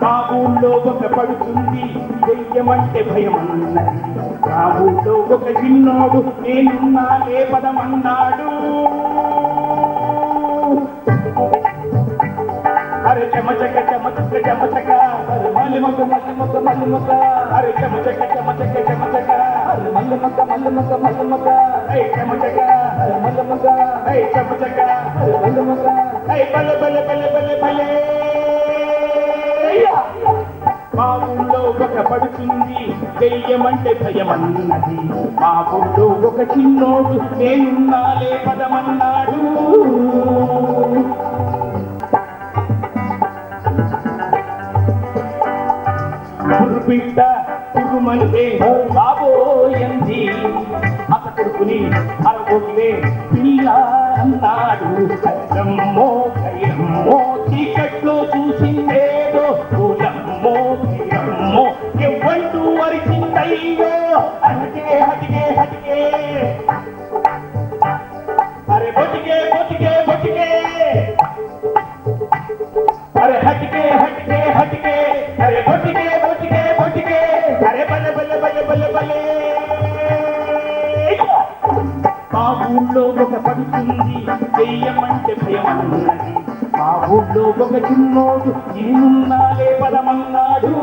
మా ఊళ్ళో ఒక పడుతుంది దెయ్యమంటే భయమన్నది. మా ఊళ్ళో ఒక చిన్నోడు నేనున్నా లేపదమన్నాడు. అరే చెమచక చెమచక చెమచక అరే మల్లిమొక్క మల్లిమొక్క మల్లిమొక్క అరే చెమచక చెమచక చెమచక అరే మల్లిమొక్క మల్లిమొక్క మల్లిమొక్క అరే చెమచక అరే మల్లిమొక్క అరే చెమచక అరే మల్లిమొక్క అరే బల బల బల బల బలే. మా ఊళ్ళో ఒక పడుతుంది దెయ్యమంటే భయమన్నది. మా ఊళ్ళో ఒక చిన్నోడు నేనున్నా లేపదమన్నాడు. బిడ్డ కురుమంటే బాబోయంది. అత కొడుకుని అరగొట్లే పిల్ల అన్నాడు. కైరమ్మో కైరమ్మో చీకట్లో చూసిందేదో పూలమ్మో కైరమ్మో ఎవ్వంటూ అరిచిందయ్యో. హటికే హటికే హటికే అరే బొటికే బొటికే బొటికే అరే హటికే హటికే హటికే అరే బొటికే బొటికే బొటికే అరే బలె బలె బలె బలె బలే. మా ఊళ్ళో ఒక పడుతుంది దెయ్యమంటే భయమన్నది. మా ఊళ్ళో ఒక చిన్నోడు నేనున్నా లేపదమన్నాడు.